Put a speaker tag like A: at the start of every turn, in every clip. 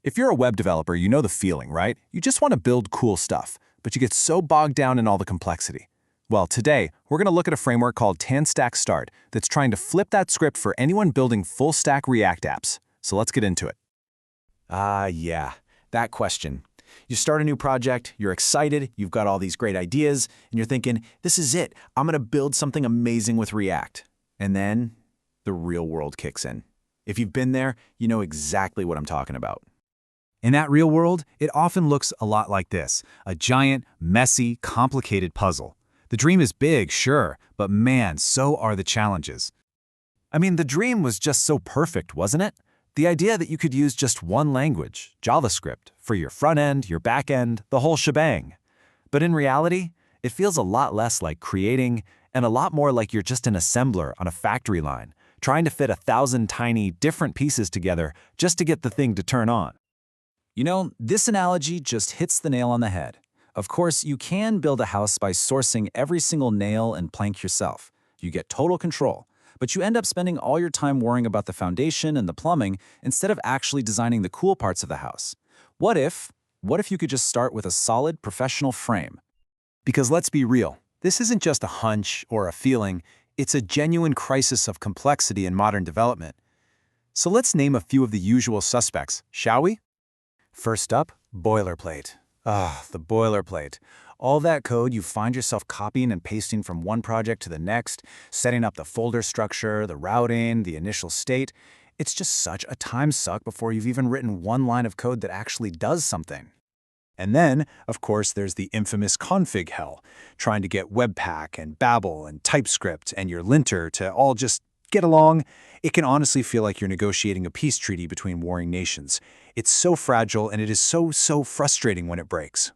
A: If you're a web developer, you know the feeling, right? You just want to build cool stuff, but you get so bogged down in all the complexity. Well, today, we're going to look at a framework called TanStack Start that's trying to flip that script for anyone building full-stack React apps. So let's get into it.
B: Yeah, that question. You start a new project, you're excited, you've got all these great ideas, and you're thinking, this is it, I'm going to build something amazing with React. And then the real world kicks in. If you've been there, you know exactly what I'm talking about.
C: In that real world, it often looks a lot like this, a giant, messy, complicated puzzle. The dream is big, sure, but man, so are the challenges.
A: I mean, the dream was just so perfect, wasn't it? The idea that you could use just one language, JavaScript, for your front end, your back end, the whole shebang. But in reality, it feels a lot less like creating and a lot more like you're just an assembler on a factory line, trying to fit 1,000 tiny, different pieces together just to get the thing to turn on.
C: You know, this analogy just hits the nail on the head. Of course, you can build a house by sourcing every single nail and plank yourself. You get total control, but you end up spending all your time worrying about the foundation and the plumbing instead of actually designing the cool parts of the house. What if you could just start with a solid professional frame?
A: Because let's be real, this isn't just a hunch or a feeling, it's a genuine crisis of complexity in modern development. So let's name a few of the usual suspects, shall we? First up, boilerplate. The boilerplate. All that code you find yourself copying and pasting from one project to the next, setting up the folder structure, the routing, the initial state. It's just such a time suck before you've even written one line of code that actually does something. And then, of course, there's the infamous config hell, trying to get Webpack and Babel and TypeScript and your linter to all just get along. It can honestly feel like you're negotiating a peace treaty between warring nations. It's so fragile and it is so frustrating when it breaks.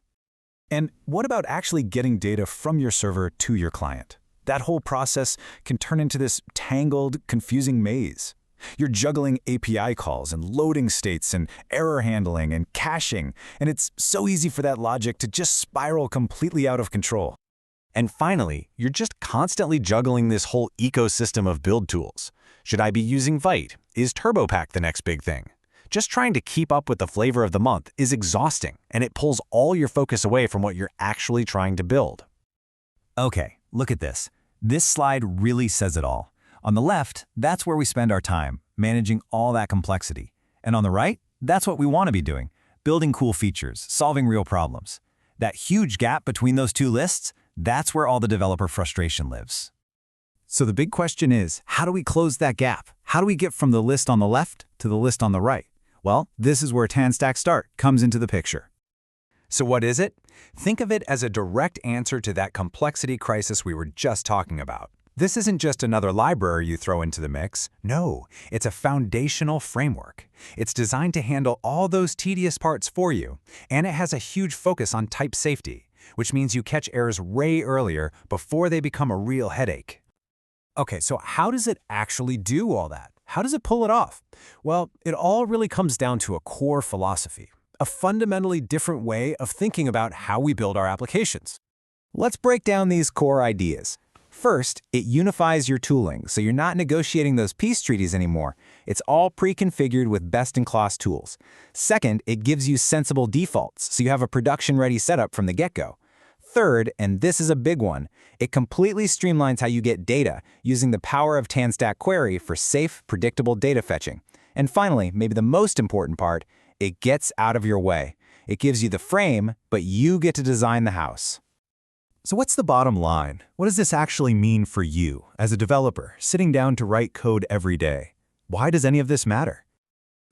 C: And what about actually getting data from your server to your client? That whole process can turn into this tangled, confusing maze. You're juggling API calls and loading states and error handling and caching, and it's so easy for that logic to just spiral completely out of control.
A: And finally, you're just constantly juggling this whole ecosystem of build tools. Should I be using Vite? Is TurboPack the next big thing? Just trying to keep up with the flavor of the month is exhausting, and it pulls all your focus away from what you're actually trying to build.
C: Okay, look at this. This slide really says it all. On the left, that's where we spend our time, managing all that complexity. And on the right, that's what we want to be doing, building cool features, solving real problems. That huge gap between those two lists, that's where all the developer frustration lives. So the big question is, how do we close that gap? How do we get from the list on the left to the list on the right? Well, this is where TanStack Start comes into the picture.
A: So what is it? Think of it as a direct answer to that complexity crisis we were just talking about. This isn't just another library you throw into the mix. No, it's a foundational framework. It's designed to handle all those tedious parts for you, and it has a huge focus on type safety, which means you catch errors way earlier before they become a real headache. Okay, so how does it actually do all that? How does it pull it off? Well, it all really comes down to a core philosophy, a fundamentally different way of thinking about how we build our applications. Let's break down these core ideas. First, it unifies your tooling, so you're not negotiating those peace treaties anymore. It's all pre-configured with best-in-class tools. Second, it gives you sensible defaults, so you have a production-ready setup from the get-go. Third, and this is a big one, it completely streamlines how you get data using the power of TanStack Query for safe, predictable data fetching. And finally, maybe the most important part, it gets out of your way. It gives you the frame, but you get to design the house.
C: So what's the bottom line? What does this actually mean for you as a developer sitting down to write code every day? Why does any of this matter?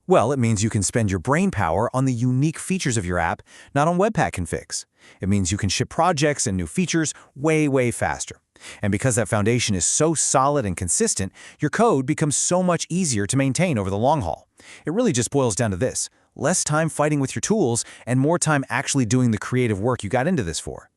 A: Well, it means you can spend your brain power on the unique features of your app, not on Webpack configs. It means you can ship projects and new features way faster. And because that foundation is so solid and consistent, your code becomes so much easier to maintain over the long haul. It really just boils down to this: less time fighting with your tools and more time actually doing the creative work you got into this for.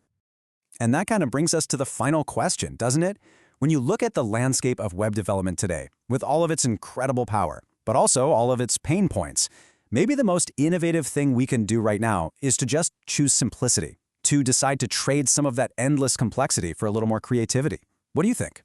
A: And that kind of brings us to the final question, doesn't it? When you look at the landscape of web development today, with all of its incredible power, but also all of its pain points, maybe the most innovative thing we can do right now is to just choose simplicity, to decide to trade some of that endless complexity for a little more creativity. What do you think?